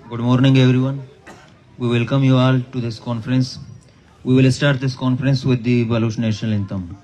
Good morning, everyone. We welcome you all to this conference. We will start this conference with the Baloch national anthem.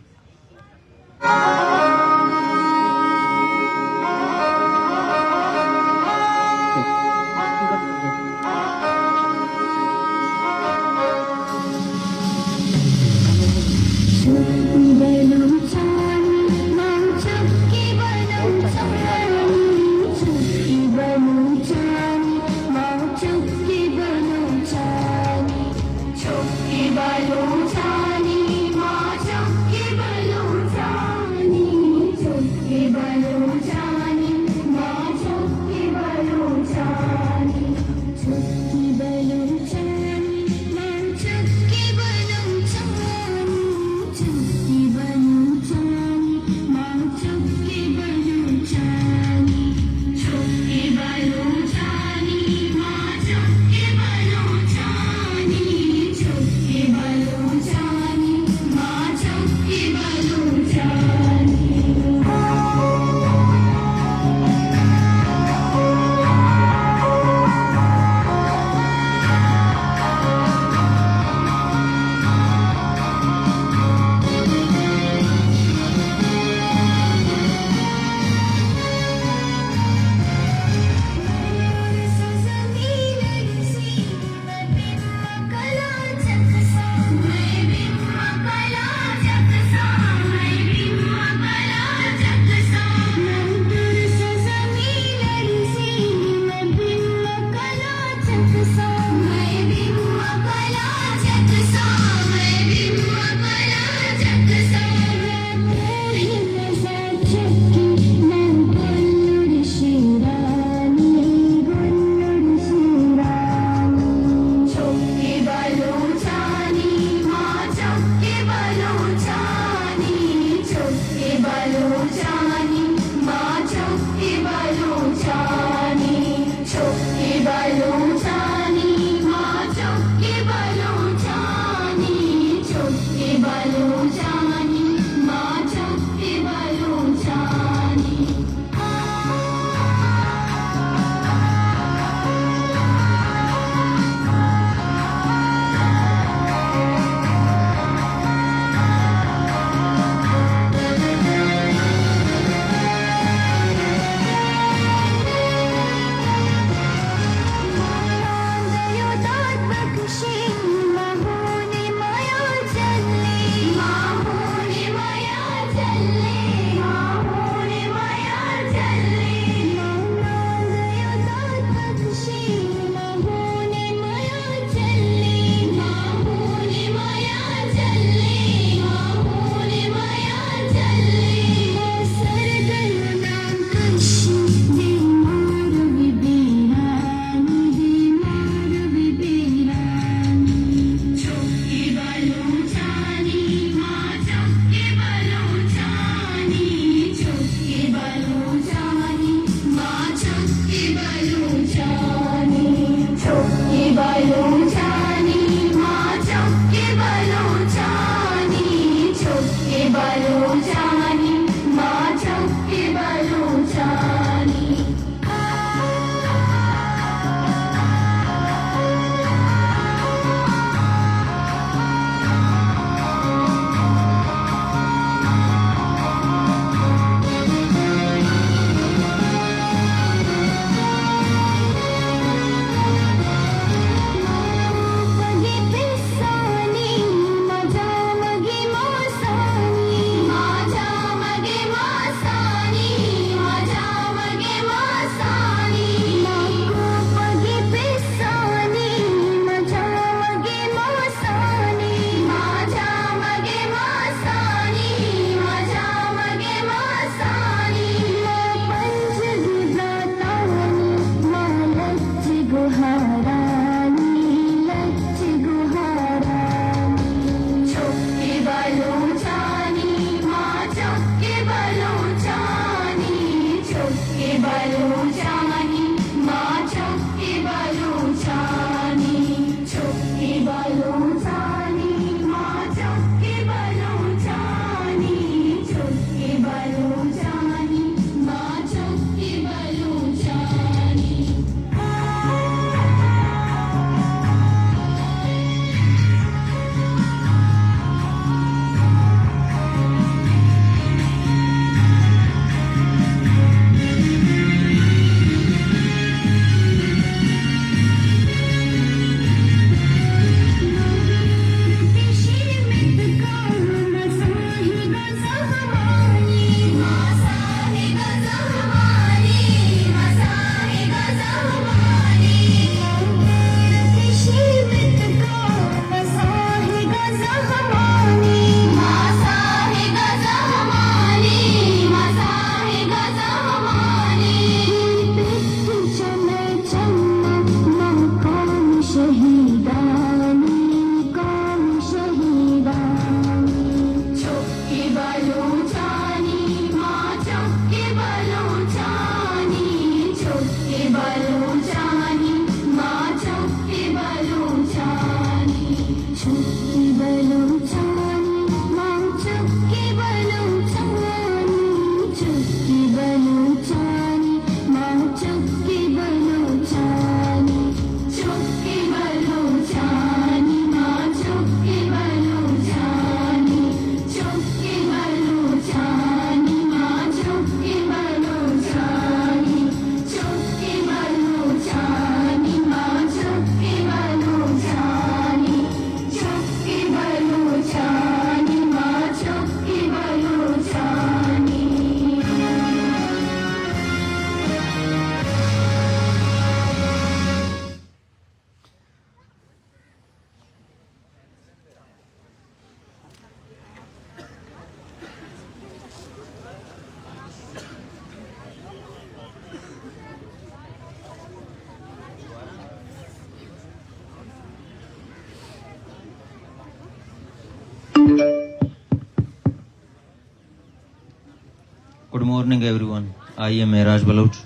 Good morning, everyone. I am Mehraj Baloch,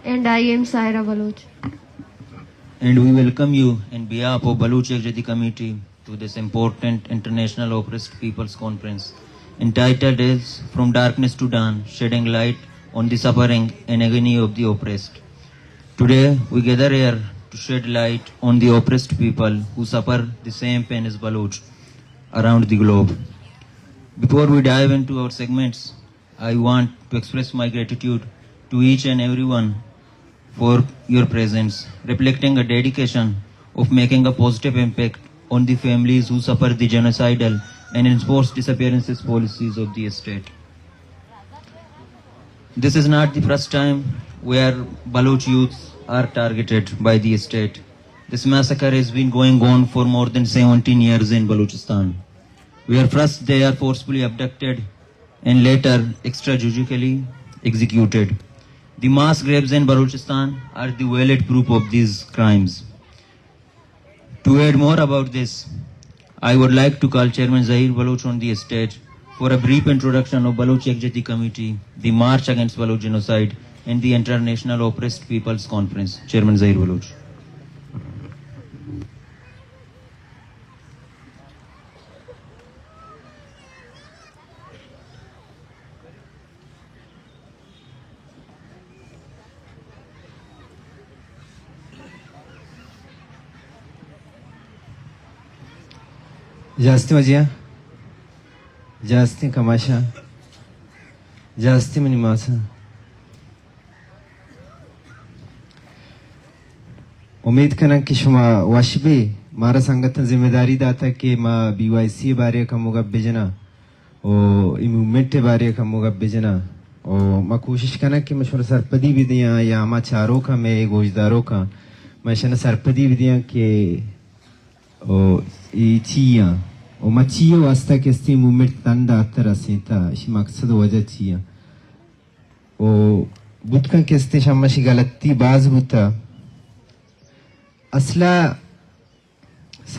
And I am Saira Baloch. and we welcome you in behalf of Baloch Ekjati Committee to this important International Oppressed People's Conference entitled as From Darkness to Dawn, Shedding Light on the Suffering and Agony of the Oppressed. Today, we gather here to shed light on the oppressed people who suffer the same pain as Baloch around the globe. Before we dive into our segments, I want to express my gratitude to each and everyone for your presence, reflecting a dedication of making a positive impact on the families who suffer the genocidal and enforced disappearances policies of the state. This is not the first time where Baloch youths are targeted by the state. This massacre has been going on for more than 17 years in Balochistan, where first they are forcefully abducted and later extrajudicially executed. The mass graves in Balochistan are the valid proof of these crimes. To add more about this, I would like to call Chairman Zahir Baloch on the stage for a brief introduction of Baloch Ekjati Committee, the March Against Baloch Genocide, and the International Oppressed People's Conference. Chairman Zahir Baloch. جاستی وجیہ جاستی کماشا جاستی منی ماسا امید کنن کہ شما واشبی مارا سنگتن ذمہ داری داتا کہ ما be Y سی بارے کا موگا بجنا او ای مومنٹ بارے کا موگا بجنا او ما کوشش کنن کہ مشور سرپدی بھی دیاں یا ما چاروں کا میں گوشداروں کا میں شنا سرپدی بھی دیاں کہ او ای چیاں او ما چیاں واسطہ کستی مومنٹ تندہ اتر اسیتا اسی مقصد وجہ چیاں او بود کن کستی شمشی غلطی باز ہوتا اصلا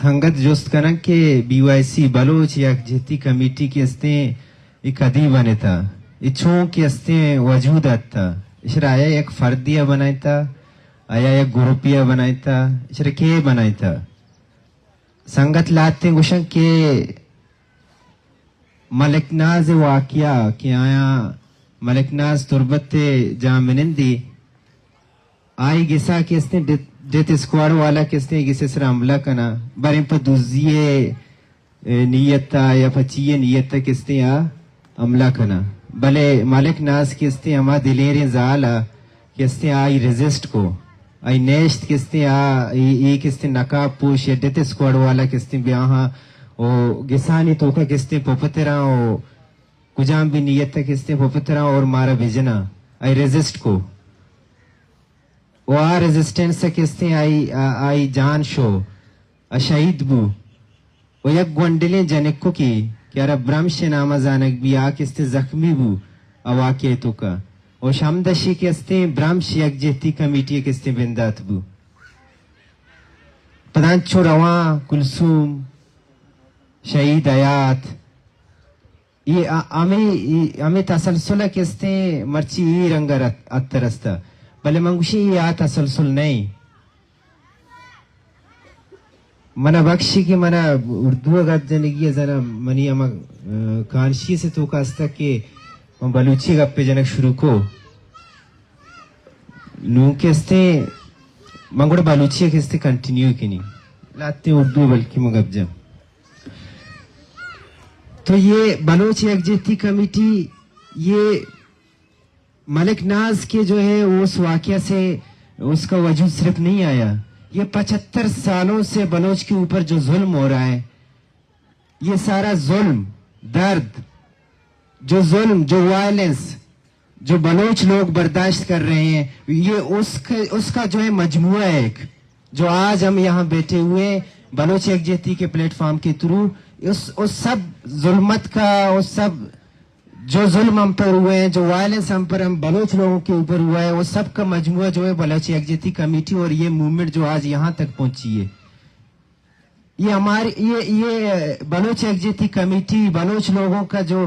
سنگت جوست کنن کہ بی وائی سی بلوچ یک جہتی کمیٹی کی استیں ایک ادی بنے تھا اچھوں کی استیں وجود آتا اشرا آیا یک فردیہ بنائی تھا آیا یک گروپیہ بنائی تھا اشرا کے بنائی تھا سنگت لاتے گوشن کہ ملک ناز واقعہ کہ آیا ملک ناز تربت جامنندی آئی گسا کہ اس نے ڈیت اسکواڈ والا کس نے گسے سر حملہ کنا برین پا دوزیے نیت تا یا پچیے نیت تا کس نے حملہ کنا بلے ملک ناز کس نے ہما دلیرین زالا کس نے آئی ریزسٹ کو آئی نیشت کس نے آئی کس نے نقاب پوش یا ڈیت اسکواڈ والا کس نے بیاہاں او گسانی توکا کس نے پوپترا او کجام بھی نیت تا کس نے پوپترا اور مارا بھیجنا آئی ریزسٹ کو وہ ریزسٹنس کستے آئی جان شو شہید بو وہ یک گونڈلیں جنکو کی کہ ارہ برمش نامہ زانک بھی کستے زخمی بو اواقع تو کا وہ شامدشی کستے برمش یک جہتی کمیٹی کستے بندات بو پدانچو رواں کلثوم شہید آیات یہ ہمیں تسلسلہ کستے مرچی ای رنگر اترستا بلے منگوشی یہ تسلسل نہیں منا بخشی کی منا اردو گپ جنگی ذرا منی اما کانشی سے تو کاستا کہ من بلوچی گپ پہ جنگ شروع کو نو کستے منگوڑ بلوچی کستے کنٹینیو کی نہیں لاتے اردو بلکہ مگب جم تو یہ بلوچ یکجہتی کمیٹی یہ ملک ناز کے جو ہے اس واقعہ سے اس کا وجود صرف نہیں آیا یہ 75 سالوں سے بلوچ کے اوپر جو ظلم ہو رہا ہے یہ سارا ظلم درد جو ظلم جو وائلنس جو بلوچ لوگ برداشت کر رہے ہیں یہ اس کا جو ہے مجموعہ ہے ایک جو آج ہم یہاں بیٹھے ہوئے بلوچ یکجہتی کے پلیٹ فارم کے تھرو اس سب ظلمت کا اس سب جو ظلم ہم پر ہوئے ہیں جو وائلنس ہم پر ہم بلوچ لوگوں کے اوپر ہوا ہے وہ سب کا مجموعہ جو ہے بلوچ یکجہتی کمیٹی اور یہ موومنٹ جو آج یہاں تک پہنچی ہے یہ ہماری یہ بلوچ یکجہتی کمیٹی بلوچ لوگوں کا جو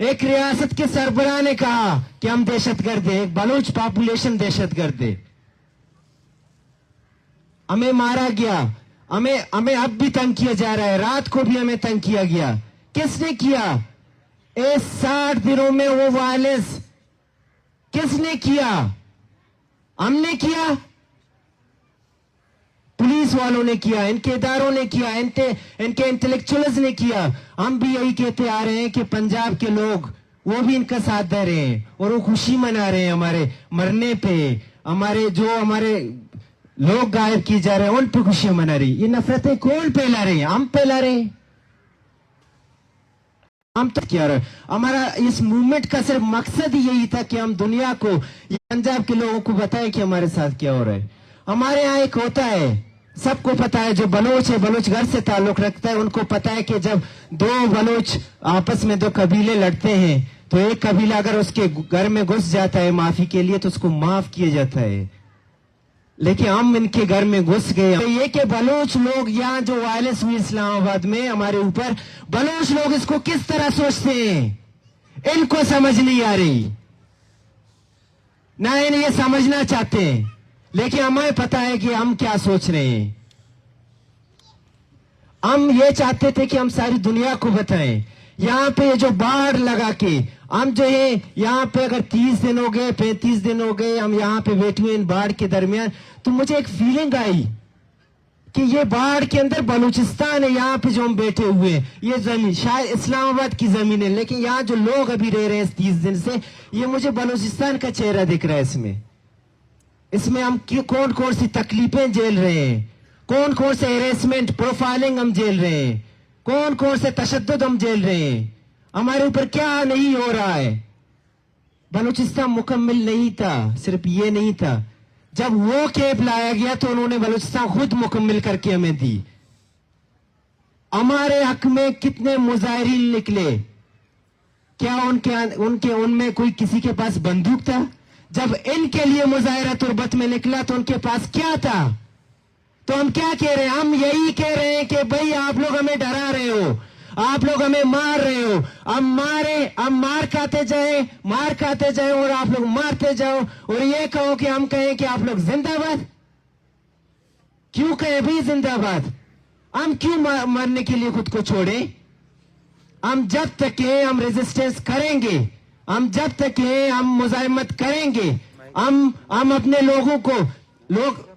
ایک ریاست کے سربراہ نے کہا کہ ہم دہشت گرد ہیں, ایک بلوچ پاپولیشن دہشت گرد ہے, ہمیں مارا گیا, ہمیں اب بھی تنگ کیا جا رہا ہے, رات کو بھی ہمیں تنگ کیا گیا. کس نے کیا؟ اس 60 دنوں میں وہ وائلنس کس نے کیا؟ ہم نے کیا, پولیس والوں نے کیا, ان کے اداروں نے کیا, ان کے انٹلیکچوئلز نے کیا. ہم بھی یہی کہتے آ رہے ہیں کہ پنجاب کے لوگ وہ بھی ان کا ساتھ دے رہے ہیں اور وہ خوشی منا رہے ہیں ہمارے مرنے پہ. ہمارے لوگ غائب کیے جا رہے ہیں ان پہ خوشیاں منا رہی. یہ نفرتیں کون پھیلا رہے ہیں؟ ہم پھیلا رہے ہیں. ہم تو کیا رہے, ہمارا اس موومنٹ کا صرف مقصد ہی یہی تھا کہ ہم دنیا کو, یہ پنجاب کے لوگوں کو بتائیں کہ ہمارے ساتھ کیا ہو رہا ہے. ہمارے یہاں ایک ہوتا ہے, سب کو پتا ہے, جو بلوچ ہے, بلوچ گھر سے تعلق رکھتا ہے, ان کو پتا ہے کہ جب دو بلوچ آپس میں, دو قبیلے لڑتے ہیں تو ایک قبیلہ اگر اس کے گھر میں گھس جاتا ہے معافی کے لیے تو اس کو معاف کیا جاتا ہے. لیکن ہم ان کے گھر میں گھس گئے. یہ کہ بلوچ لوگ یہاں جو وائلنس ہوئی اسلام آباد میں ہمارے اوپر, بلوچ لوگ اس کو کس طرح سوچتے ہیں ان کو سمجھ نہیں آ رہی, نہ انہیں یہ سمجھنا چاہتے ہیں. لیکن ہمیں پتا ہے کہ ہم کیا سوچ رہے ہیں. ہم یہ چاہتے تھے کہ ہم ساری دنیا کو بتائیں. یہاں پہ یہ جو باڑ لگا کے ہم جو ہے یہاں پہ اگر 30 دن ہو گئے, 35 دن ہو گئے ہم یہاں پہ بیٹھے ہوئے ان باڑ کے درمیان, تو مجھے ایک فیلنگ آئی کہ یہ باڑ کے اندر بلوچستان ہے. یہاں پہ جو ہم بیٹھے ہوئے ہیں یہ زمین شاید اسلام آباد کی زمین ہے, لیکن یہاں جو لوگ ابھی رہ رہے ہیں 30 دن سے, یہ مجھے بلوچستان کا چہرہ دکھ رہا ہے. اس میں ہم کون کون سی تکلیفیں جھیل رہے ہیں, کون کون سے ہیریسمنٹ, پروفائلنگ ہم جھیل رہے ہیں, کون کون سے تشدد ہم جھیل رہے ہیں, ہمارے اوپر کیا نہیں ہو رہا ہے. بلوچستان مکمل نہیں تھا, صرف یہ نہیں تھا, جب وہ کیپ لایا گیا تو انہوں نے بلوچستان خود مکمل کر کے ہمیں دی. ہمارے حق میں کتنے مظاہرین نکلے, کیا ان میں کوئی کسی کے پاس بندوق تھا؟ جب ان کے لیے مظاہرہ تربت میں نکلا تو ان کے پاس کیا تھا؟ تو ہم کیا کہہ رہے ہیں؟ ہم یہی کہہ رہے ہیں کہ بھئی آپ لوگ ہمیں ڈرا رہے ہو, آپ لوگ ہمیں مار رہے ہو, ہم مار کھاتے جائیں اور آپ لوگ مارتے جاؤ, اور یہ کہو کہ ہم کہیں کہ آپ لوگ زندہ باد. کیوں کہیں بھئی زندہ باد؟ ہم کیوں مرنے کے لیے خود کو چھوڑیں؟ ہم جب تک ہیں ہم ریزسٹنس کریں گے, ہم جب تک ہیں ہم مزاحمت کریں گے. ہم اپنے لوگوں کو,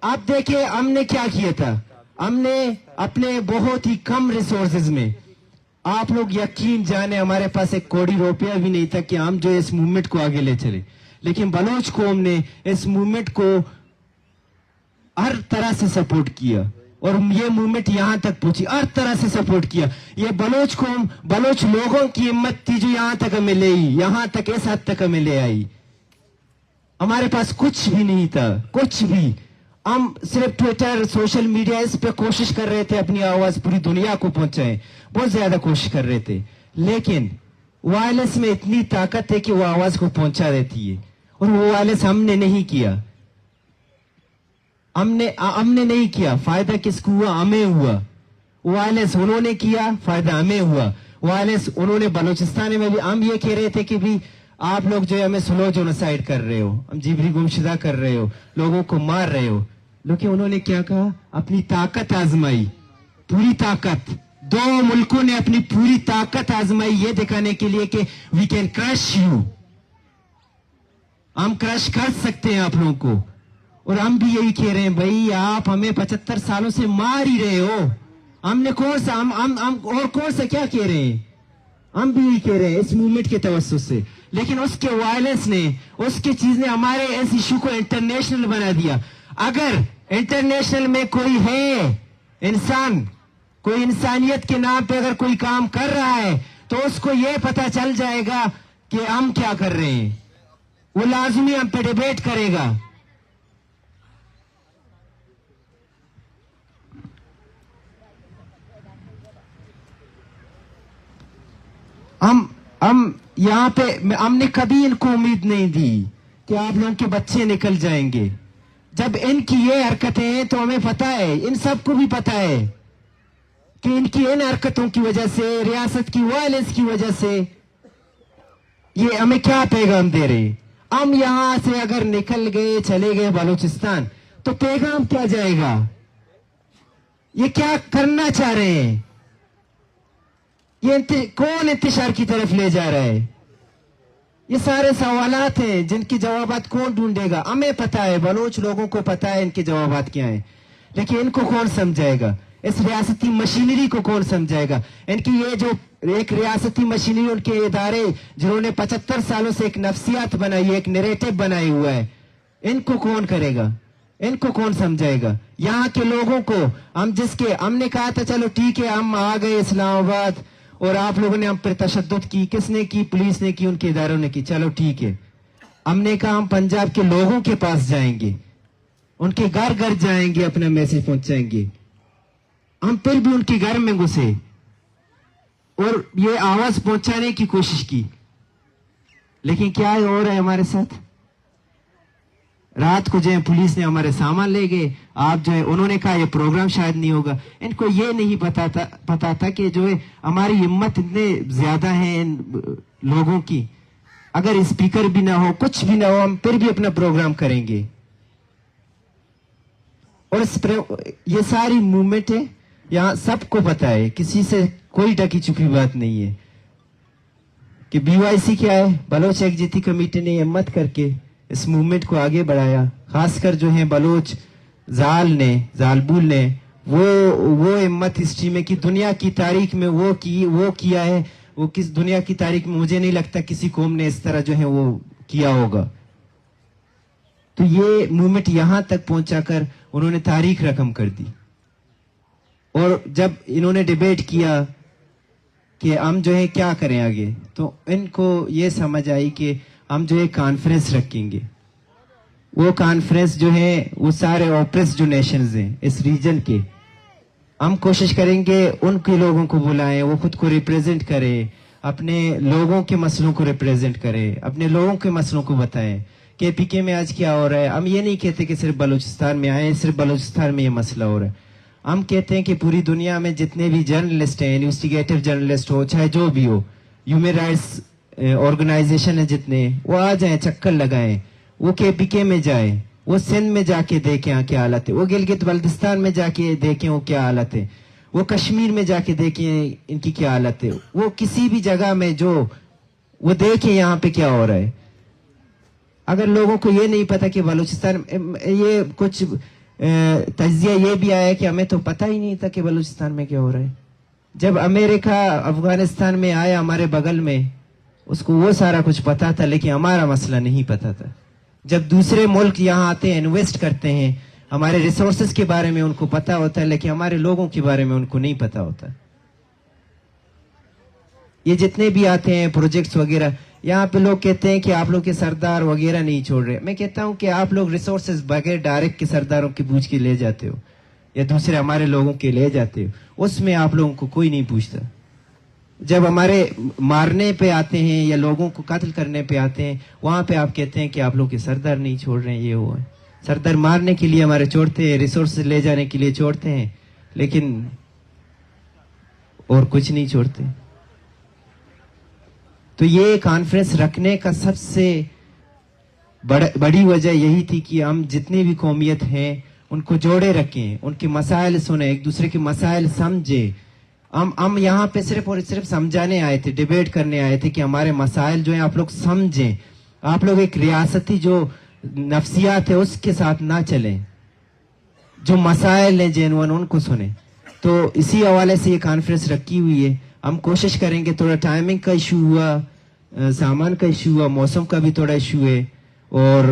آپ دیکھیں ہم نے کیا کیا تھا. ہم نے اپنے بہت ہی کم ریسورسز میں, آپ لوگ یقین جانے ہمارے پاس 1 کروڑ روپیہ بھی نہیں تھا کہ ہم جو اس موومنٹ کو آگے لے چلے, لیکن بلوچ قوم نے اس موومنٹ کو ہر طرح سے سپورٹ کیا اور یہ موومنٹ یہاں تک پہنچی, ہر طرح سے سپورٹ کیا. یہ بلوچ قوم, بلوچ لوگوں کی ہمت تھی جو یہاں تک ہمیں لے آئی, یہاں تک اس حد تک ہمیں لے آئی. ہمارے پاس کچھ بھی نہیں تھا, کچھ بھی. ہم صرف ٹویٹر, سوشل میڈیا, اس پہ کوشش کر رہے تھے اپنی آواز پوری دنیا کو پہنچائیں, بہت زیادہ کوشش کر رہے تھے. لیکن وائرلیس میں اتنی طاقت ہے کہ وہ آواز کو پہنچا دیتی ہے, اور وہ وائرلیس ہم نے نہیں کیا. ہم نے نہیں کیا. فائدہ کس کو ہوا؟ ہمیں ہوا. وائرلیس انہوں نے کیا, فائدہ ہمیں ہوا. وائرلیس انہوں نے بلوچستان میں بھی, ہم یہ کہہ رہے تھے کہ بھی آپ لوگ جو ہے ہمیں سلو جونوسائیڈ کر رہے ہو, ہم جبری گمشدہ کر رہے ہو, لوگوں کو مار رہے ہو. لیکن انہوں نے کیا کہا؟ اپنی طاقت آزمائی, پوری طاقت. 2 ملکوں نے اپنی پوری طاقت آزمائی یہ دکھانے کے لیے کہ وی کین کرش یو, ہم کرش کر سکتے ہیں آپ لوگوں کو. اور ہم بھی یہی کہہ رہے ہیں, بھائی آپ ہمیں 75 سالوں سے مار ہی رہے ہو, ہم نے کون سا اور کون سا کیا کہہ رہے ہیں؟ ہم بھی یہی کہہ رہے ہیں اس موومنٹ کے توسط سے. لیکن اس کے وائلنس نے, اس کی چیز نے ہمارے اس ایشو کو انٹرنیشنل بنا دیا. اگر انٹرنیشنل میں کوئی ہے انسان, کوئی انسانیت کے نام پہ اگر کوئی کام کر رہا ہے تو اس کو یہ پتا چل جائے گا کہ ہم کیا کر رہے ہیں, وہ لازمی ہم پہ ڈیبیٹ کرے گا. ہم یہاں پہ, ہم نے کبھی ان کو امید نہیں دی کہ آپ لوگوں کے بچے نکل جائیں گے. جب ان کی یہ حرکتیں ہیں تو ہمیں پتا ہے, ان سب کو بھی پتا ہے کہ ان کی ان حرکتوں کی وجہ سے, ریاست کی وائلنس کی وجہ سے یہ ہمیں کیا پیغام دے رہے ہیں؟ ہم یہاں سے اگر نکل گئے چلے گئے بلوچستان تو پیغام کیا جائے گا؟ یہ کیا کرنا چاہ رہے ہیں؟ یہ کون انتشار کی طرف لے جا رہا ہے؟ یہ سارے سوالات ہیں جن کی جوابات کون ڈھونڈے گا؟ ہمیں پتا ہے، بلوچ لوگوں کو پتا ہے ان کے جوابات کیا ہیں، لیکن ان کو کون سمجھائے گا؟ اس ریاستی مشینری کو کون سمجھائے گا؟ ان کی یہ جو ایک ریاستی مشینری، ان کے ادارے جنہوں نے 75 سالوں سے ایک نفسیات بنائی ہے، ایک نیریٹو بنائی ہوا ہے، ان کو کون کرے گا؟ ان کو کون سمجھائے گا؟ یہاں کے لوگوں کو ہم نے کہا تھا چلو ٹھیک ہے، ہم آ گئے اسلام آباد اور آپ لوگوں نے ہم پر تشدد کی، کس نے کی؟ پولیس نے کی، ان کے اداروں نے کی، چلو ٹھیک ہے۔ ہم نے کہا ہم پنجاب کے لوگوں کے پاس جائیں گے، ان کے گھر گھر جائیں گے، اپنا میسج پہنچائیں گے۔ ہم پھر بھی ان کے گھر میں گھسے اور یہ آواز پہنچانے کی کوشش کی، لیکن کیا ہو رہا ہے ہمارے ساتھ؟ رات کو جو ہے پولیس نے ہمارے سامان لے گئے، آپ جو ہے انہوں نے کہا یہ پروگرام شاید نہیں ہوگا۔ ان کو یہ نہیں پتا تھا کہ جو ہے ہماری ہمت اتنے زیادہ ہیں ان لوگوں کی، اگر اسپیکر بھی نہ ہو، کچھ بھی نہ ہو، ہم پھر بھی اپنا پروگرام کریں گے۔ اور یہ ساری موومنٹ ہے، یہاں سب کو پتا ہے، کسی سے کوئی ڈکی چھپی بات نہیں ہے کہ BYC کیا ہے۔ بلوچ یکجہتی کمیٹی نے ہمت کر کے اس موومنٹ کو آگے بڑھایا، خاص کر جو ہے بلوچ زالبول نے وہ ہمت ہسٹری میں کی، دنیا کی تاریخ میں وہ کیا ہے، وہ کس دنیا کی تاریخ میں مجھے نہیں لگتا کسی قوم نے اس طرح جو ہے وہ کیا ہوگا۔ تو یہ موومنٹ یہاں تک پہنچا کر انہوں نے تاریخ رقم کر دی، اور جب انہوں نے ڈیبیٹ کیا کہ ہم جو ہے کیا کریں آگے، تو ان کو یہ سمجھ آئی کہ ہم جو ہے کانفرنس رکھیں گے۔ وہ کانفرنس جو ہے وہ سارے اوپریس جو نیشنز ہیں اس ریجن کے، ہم کوشش کریں گے ان کے لوگوں کو بلائیں، وہ خود کو ریپریزنٹ کرے، اپنے لوگوں کے مسئلوں کو ریپریزنٹ کرے، اپنے لوگوں کے مسئلوں کو بتائیں کہ PK میں آج کیا ہو رہا ہے۔ ہم یہ نہیں کہتے کہ صرف بلوچستان میں آئے، صرف بلوچستان میں یہ مسئلہ ہو رہا ہے، ہم کہتے ہیں کہ پوری دنیا میں جتنے بھی جرنلسٹ ہیں، انویسٹیگیٹو جرنلسٹ ہو چاہے جو بھی ہو، ہیومن رائٹس آرگنائزیشن ہیں جتنے، وہ آ جائیں، چکر لگائیں، وہ PK میں جائیں، وہ سندھ میں جا کے دیکھیں کیا حالت ہے، وہ گلگت بلتستان میں جا کے دیکھیں وہ کیا حالت ہے، وہ کشمیر میں جا کے دیکھیں ان کی کیا حالت ہے، وہ کسی بھی جگہ میں جو وہ دیکھیں یہاں پہ کیا ہو رہا ہے۔ اگر لوگوں کو یہ نہیں پتا کہ بلوچستان، یہ کچھ تجزیہ یہ بھی آیا کہ ہمیں تو پتہ ہی نہیں تھا کہ بلوچستان میں کیا ہو رہا ہے۔ جب امریکہ افغانستان میں آیا ہمارے بغل میں، اس کو وہ سارا کچھ پتا تھا، لیکن ہمارا مسئلہ نہیں پتا تھا۔ جب دوسرے ملک یہاں آتے ہیں، انویسٹ کرتے ہیں، ہمارے ریسورسز کے بارے میں ان کو پتا ہوتا ہے، لیکن ہمارے لوگوں کے بارے میں ان کو نہیں پتا ہوتا۔ یہ جتنے بھی آتے ہیں پروجیکٹس وغیرہ، یہاں پہ لوگ کہتے ہیں کہ آپ لوگ کے سردار وغیرہ نہیں چھوڑ رہے۔ میں کہتا ہوں کہ آپ لوگ ریسورسز بغیر ڈائریکٹ کے سرداروں کی پوچھ کے لے جاتے ہو، یا دوسرے ہمارے لوگوں کے لے جاتے ہو، اس میں آپ لوگوں کو کوئی نہیں پوچھتا۔ جب ہمارے مارنے پہ آتے ہیں یا لوگوں کو قتل کرنے پہ آتے ہیں، وہاں پہ آپ کہتے ہیں کہ آپ لوگ کے سردار نہیں چھوڑ رہے ہیں، یہ ہوا ہے۔ سردار مارنے کے لیے ہمارے چھوڑتے ہیں، ریسورسز لے جانے کے لیے چھوڑتے ہیں، لیکن اور کچھ نہیں چھوڑتے۔ تو یہ کانفرنس رکھنے کا سب سے بڑی وجہ یہی تھی کہ ہم جتنی بھی قومیت ہیں ان کو جوڑے رکھیں، ان کے مسائل سنیں، ایک دوسرے کے مسائل سمجھیں۔ ہم یہاں پہ صرف اور صرف سمجھانے آئے تھے، ڈیبیٹ کرنے آئے تھے کہ ہمارے مسائل جو ہیں آپ لوگ سمجھیں، آپ لوگ ایک ریاستی جو نفسیات ہے اس کے ساتھ نہ چلیں، جو مسائل ہیں جینوئن ان کو سنیں۔ تو اسی حوالے سے یہ کانفرنس رکھی ہوئی ہے۔ ہم کوشش کریں گے، تھوڑا ٹائمنگ کا ایشو ہوا، سامان کا ایشو ہوا، موسم کا بھی تھوڑا ایشو ہے، اور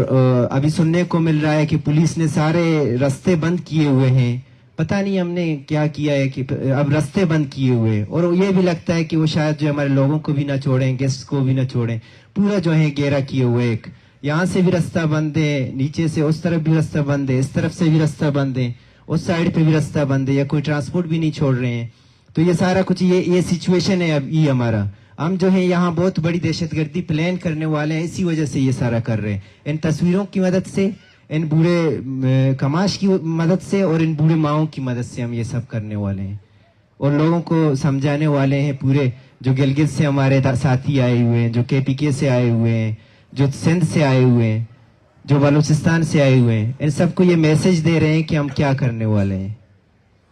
ابھی سننے کو مل رہا ہے کہ پولیس نے سارے راستے بند کیے ہوئے ہیں۔ پتہ نہیں ہم نے کیا کیا ہے کہ اب راستے بند کیے ہوئے، اور یہ بھی لگتا ہے کہ وہ شاید جو ہمارے لوگوں کو بھی نہ چھوڑیں، گیسٹ کو بھی نہ چھوڑیں، پورا جو ہے گھیرا کیے ہوئے، ایک یہاں سے بھی راستہ بند ہے، نیچے سے اس طرف بھی راستہ بند ہے، اس طرف سے بھی راستہ بند ہے، اس سائڈ پہ بھی راستہ بند ہے، یا کوئی ٹرانسپورٹ بھی نہیں چھوڑ رہے ہیں۔ تو یہ سارا کچھ یہ سچویشن ہے اب یہ ہمارا۔ ہم جو ہے یہاں بہت بڑی دہشت گردی پلان کرنے والے ہیں، اسی وجہ سے یہ سارا کر رہے ہیں، ان تصویروں کی مدد سے، ان بوڑھے کماش کی مدد سے، اور ان بوڑھے ماؤں کی مدد سے ہم یہ سب کرنے والے ہیں۔ اور لوگوں کو سمجھانے والے ہیں پورے, جو گلگت سے ہمارے ساتھی آئے ہوئے ہیں, جو KPK سے آئے ہوئے ہیں, جو سندھ سے آئے ہوئے ہیں, جو بلوچستان سے آئے ہوئے ہیں, ان سب کو یہ میسج دے رہے ہیں کہ ہم کیا کرنے والے ہیں.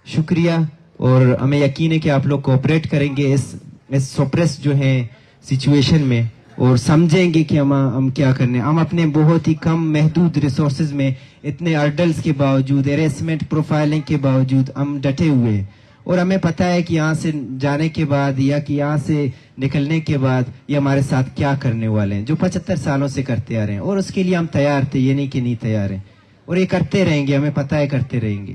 شکریہ, اور ہمیں یقین ہے کہ آپ لوگ کوآپریٹ کریں گے اس سپریس جو ہیں سچویشن میں, اور سمجھیں گے کہ ہم کیا کرنے. ہم اپنے بہت ہی کم محدود ریسورسز میں اتنے ارڈلز کے باوجود, ہیریسمنٹ پروفائلنگ کے باوجود ہم ڈٹے ہوئے ہیں, اور ہمیں پتہ ہے کہ یہاں سے جانے کے بعد یا کہ یہاں سے نکلنے کے بعد یہ ہمارے ساتھ کیا کرنے والے ہیں, جو 75 سالوں سے کرتے آ رہے ہیں, اور اس کے لیے ہم تیار تھے, یہ نہیں کہ نہیں تیار ہیں, اور یہ کرتے رہیں گے, ہمیں پتہ ہے کرتے رہیں گے.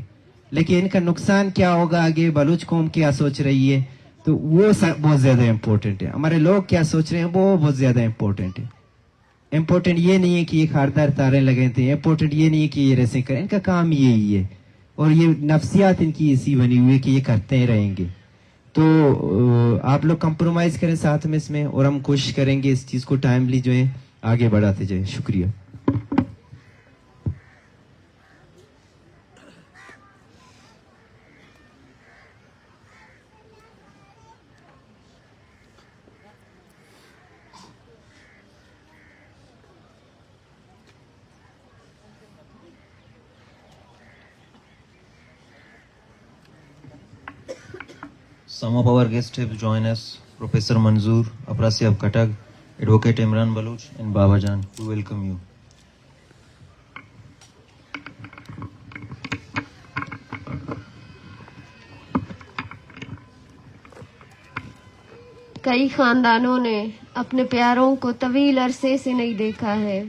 لیکن ان کا نقصان کیا ہوگا آگے, بلوچ قوم کیا سوچ رہی ہے, تو وہ بہت زیادہ امپورٹنٹ ہے. ہمارے لوگ کیا سوچ رہے ہیں وہ بہت زیادہ امپورٹنٹ ہے. امپورٹنٹ یہ نہیں ہے کہ یہ خاردار تارے لگے تھے, امپورٹنٹ یہ نہیں ہے کہ یہ ریسنگ کریں, ان کا کام یہی ہے, اور یہ نفسیات ان کی ایسی بنی ہوئی ہے کہ یہ کرتے ہی رہیں گے. تو آپ لوگ کمپرومائز کریں ساتھ میں اس میں, اور ہم کوشش کریں گے اس چیز کو ٹائملی جو ہے آگے بڑھاتے جائیں. شکریہ. Some of our guests have joined us, Professor Manzoor, Aprasi of Katag, Advocate Imran Baloch, and Babajan. We welcome you. کئی خاندانوں نے اپنے پیاروں کو طویل عرصے سے نہیں دیکھا ہے.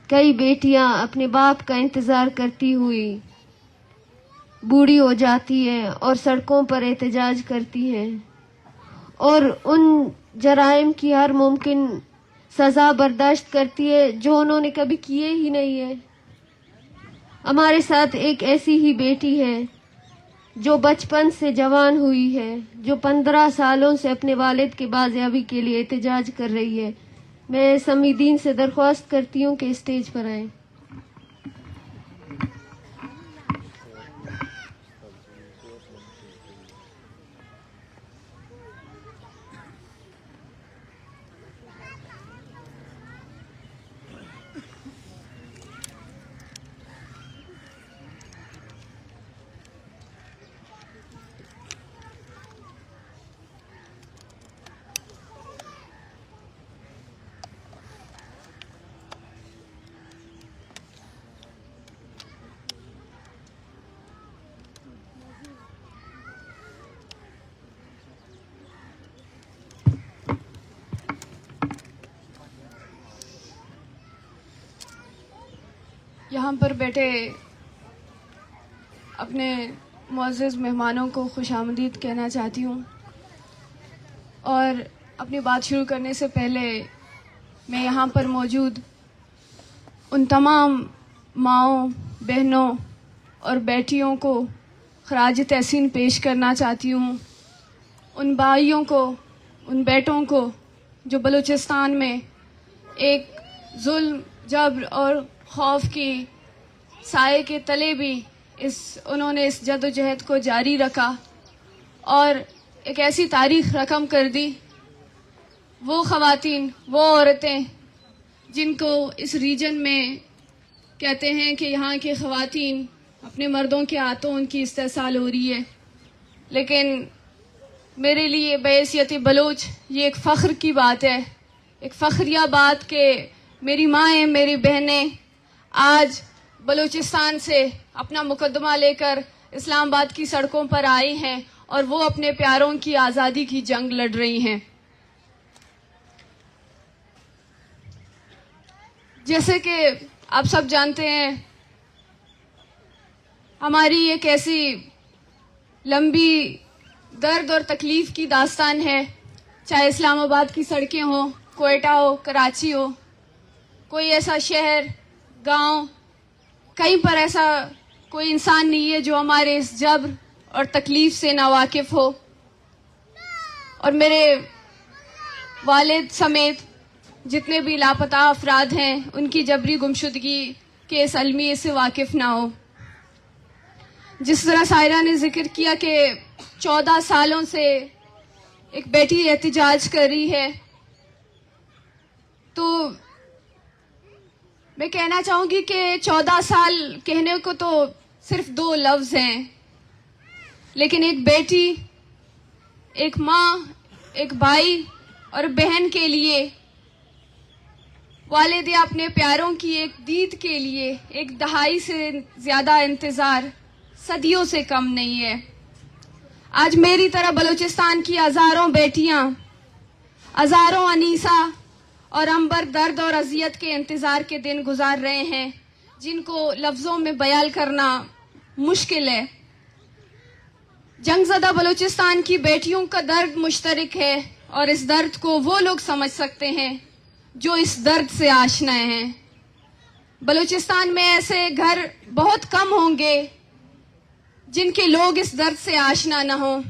کئی بیٹیاں اپنے باپ کا انتظار کرتی ہوئی بوڑھی ہو جاتی ہیں اور سڑکوں پر احتجاج کرتی ہیں, اور ان جرائم کی ہر ممکن سزا برداشت کرتی ہے جو انہوں نے کبھی کیے ہی نہیں ہے. ہمارے ساتھ ایک ایسی ہی بیٹی ہے جو بچپن سے جوان ہوئی ہے, جو 15 سالوں سے اپنے والد کی بازیابی کے لیے احتجاج کر رہی ہے. میں سمیدین سے درخواست کرتی ہوں کہ اسٹیج پر آئیں. یہاں پر بیٹھے اپنے معزز مہمانوں کو خوش آمدید کہنا چاہتی ہوں, اور اپنی بات شروع کرنے سے پہلے میں یہاں پر موجود ان تمام ماؤں, بہنوں اور بیٹیوں کو خراج تحسین پیش کرنا چاہتی ہوں. ان بھائیوں کو, ان بیٹوں کو جو بلوچستان میں ایک ظلم, جبر اور خوف کی سائے کے تلے بھی انہوں نے اس جد و جہد کو جاری رکھا اور ایک ایسی تاریخ رقم کر دی. وہ خواتین, وہ عورتیں جن کو اس ریجن میں کہتے ہیں کہ یہاں کی خواتین اپنے مردوں کے ہاتھوں ان کی استحصال ہو رہی ہے, لیکن میرے لیے بحیثیت بلوچ یہ ایک فخر کی بات ہے, ایک فخریہ بات کہ میری مائیں, میری بہنیں آج بلوچستان سے اپنا مقدمہ لے کر اسلام آباد کی سڑکوں پر آئی ہیں اور وہ اپنے پیاروں کی آزادی کی جنگ لڑ رہی ہیں. جیسے کہ آپ سب جانتے ہیں, ہماری ایک ایسی لمبی درد اور تکلیف کی داستان ہے, چاہے اسلام آباد کی سڑکیں ہوں, کوئٹہ ہو, کراچی ہو, کوئی ایسا شہر, گاؤں, کہیں پر ایسا کوئی انسان نہیں ہے جو ہمارے اس جبر اور تکلیف سے ناواقف ہو. اور میرے والد سمیت جتنے بھی لاپتہ افراد ہیں ان کی جبری گمشدگی کے اس المیے سے واقف نہ ہو. جس طرح سائرہ نے ذکر کیا کہ 14 سالوں سے ایک بیٹی احتجاج کر رہی ہے تو میں کہنا چاہوں گی کہ 14 سال کہنے کو تو صرف 2 لفظ ہیں، لیکن ایک بیٹی، ایک ماں، ایک بھائی اور بہن کے لیے، والد یا اپنے پیاروں کی ایک دید کے لیے 1 دہائی سے زیادہ انتظار صدیوں سے کم نہیں ہے۔ آج میری طرح بلوچستان کی ہزاروں بیٹیاں، ہزاروں انیسہ اور امبر درد اور اذیت کے انتظار کے دن گزار رہے ہیں، جن کو لفظوں میں بیان کرنا مشکل ہے۔ جنگ زدہ بلوچستان کی بیٹیوں کا درد مشترک ہے، اور اس درد کو وہ لوگ سمجھ سکتے ہیں جو اس درد سے آشنا ہیں۔ بلوچستان میں ایسے گھر بہت کم ہوں گے جن کے لوگ اس درد سے آشنا نہ ہوں۔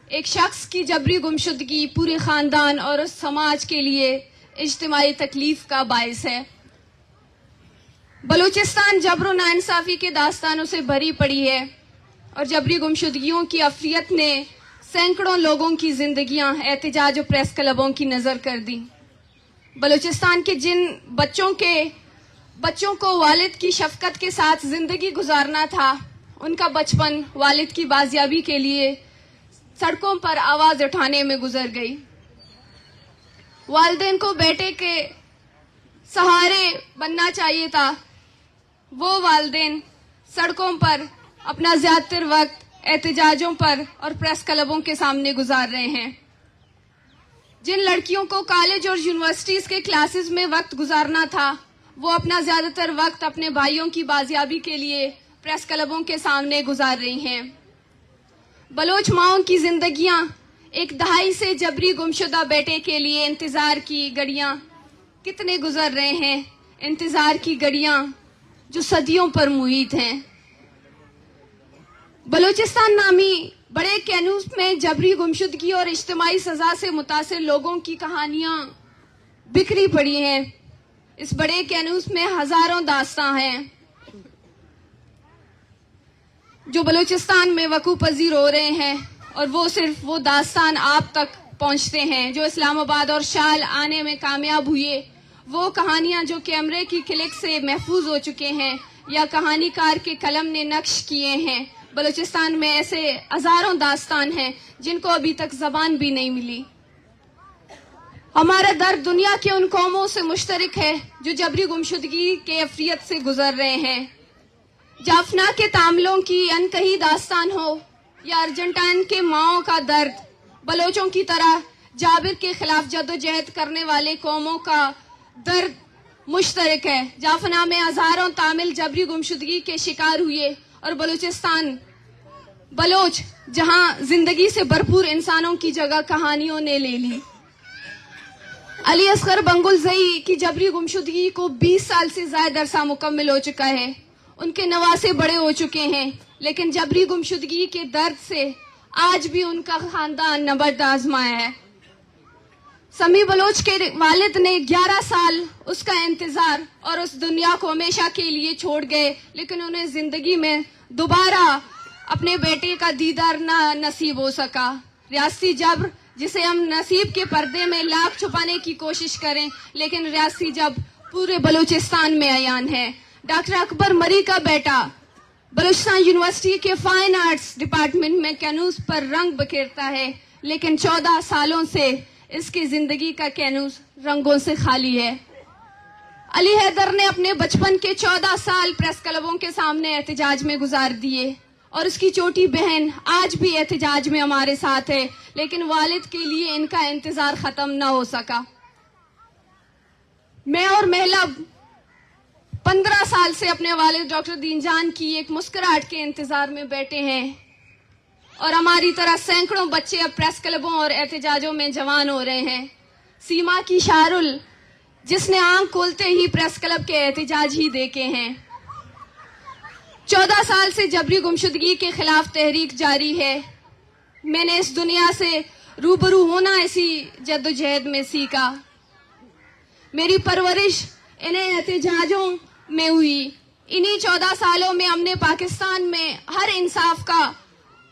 ایک شخص کی جبری گمشدگی پورے خاندان اور اس سماج کے لیے اجتماعی تکلیف کا باعث ہے۔ بلوچستان جبر و ناانصافی کے داستانوں سے بھری پڑی ہے، اور جبری گمشدگیوں کی افریت نے سینکڑوں لوگوں کی زندگیاں احتجاج و پریس کلبوں کی نظر کر دی۔ بلوچستان کے جن بچوں کو والد کی شفقت کے ساتھ زندگی گزارنا تھا، ان کا بچپن والد کی بازیابی کے لیے سڑکوں پر آواز اٹھانے میں گزر گئی۔ والدین کو بیٹے کے سہارے بننا چاہیے تھا، وہ والدین سڑکوں پر اپنا زیادہ تر وقت احتجاجوں پر اور پریس کلبوں کے سامنے گزار رہے ہیں۔ جن لڑکیوں کو کالج اور یونیورسٹیز کے کلاسز میں وقت گزارنا تھا، وہ اپنا زیادہ تر وقت اپنے بھائیوں کی بازیابی کے لیے پریس کلبوں کے سامنے گزار رہی ہیں۔ بلوچ ماؤں کی زندگیاں 1 دہائی سے جبری گمشدہ بیٹے کے لیے انتظار کی گھڑیاں کتنے گزر رہے ہیں، انتظار کی گھڑیاں جو صدیوں پر محیط ہیں۔ بلوچستان نامی بڑے کینوس میں جبری گمشدگی اور اجتماعی سزا سے متاثر لوگوں کی کہانیاں بکھری پڑی ہیں۔ اس بڑے کینوس میں ہزاروں داستاں ہیں جو بلوچستان میں وقوع پذیر ہو رہے ہیں، اور وہ صرف وہ داستان آپ تک پہنچتے ہیں جو اسلام آباد اور شال آنے میں کامیاب ہوئے، وہ کہانیاں جو کیمرے کی کلک سے محفوظ ہو چکے ہیں یا کہانی کار کے قلم نے نقش کیے ہیں۔ بلوچستان میں ایسے ہزاروں داستان ہیں جن کو ابھی تک زبان بھی نہیں ملی۔ ہمارا درد دنیا کے ان قوموں سے مشترک ہے جو جبری گمشدگی کے افریت سے گزر رہے ہیں۔ جافنا کے تعاملوں کی انکہی داستان ہو یا ارجنٹائن کے ماؤں کا درد، بلوچوں کی طرح جابر کے خلاف جدوجہد کرنے والے قوموں کا درد مشترک ہے۔ جافنا میں ہزاروں تامل جبری گمشدگی کے شکار ہوئے، اور بلوچ جہاں زندگی سے بھرپور انسانوں کی جگہ کہانیوں نے لے لی۔ علی اصغر بنگلزئی کی جبری گمشدگی کو 20 سال سے زائد عرصہ مکمل ہو چکا ہے۔ ان کے نواسے بڑے ہو چکے ہیں، لیکن جبری گمشدگی کے درد سے آج بھی ان کا خاندان نبرد آزمایا ہے۔ سمیع بلوچ کے والد نے 11 سال اس کا انتظار اور اس دنیا کو ہمیشہ کے لیے چھوڑ گئے، لیکن انہیں زندگی میں دوبارہ اپنے بیٹے کا دیدار نہ نصیب ہو سکا۔ ریاستی جبر جسے ہم نصیب کے پردے میں لاکھ چھپانے کی کوشش کریں، لیکن ریاستی جبر پورے بلوچستان میں عیان ہے۔ ڈاکٹر اکبر مری کا بیٹا بلوچستان یونیورسٹی کے فائن آرٹس ڈپارٹمنٹ میں کینوس پر رنگ بکھیرتا ہے، لیکن 14 سالوں سے اس کی زندگی کا کینوس رنگوں سے خالی ہے۔ علی حیدر نے اپنے بچپن کے 14 سال پریس کلبوں کے سامنے احتجاج میں گزار دیے، اور اس کی چھوٹی بہن آج بھی احتجاج میں ہمارے ساتھ ہے، لیکن والد کے لیے ان کا انتظار ختم نہ ہو سکا۔ میں اور محلب 15 سال سے اپنے والد ڈاکٹر دین جان کی ایک مسکراہٹ کے انتظار میں بیٹھے ہیں، اور ہماری طرح سینکڑوں بچے اب پریس کلبوں اور احتجاجوں میں جوان ہو رہے ہیں۔ سیما کی شارل جس نے آنکھ کھولتے ہی پریس کلب کے احتجاج ہی دیکھے ہیں۔ 14 سال سے جبری گمشدگی کے خلاف تحریک جاری ہے۔ میں نے اس دنیا سے روبرو ہونا اسی جدوجہد میں سیکھا۔ میری پرورش انہیں احتجاجوں میں ہوئی۔ انہی 14 سالوں میں ہم نے پاکستان میں ہر انصاف کا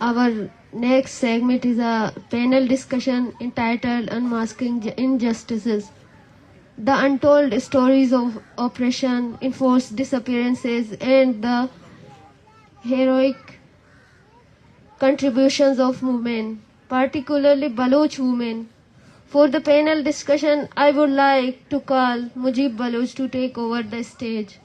Our next segment is a panel discussion entitled Unmasking Injustices. The untold stories of oppression, enforced disappearances, and the heroic contributions of women, particularly Baloch women. For the panel discussion, I would like to call Mujib Baloch to take over the stage.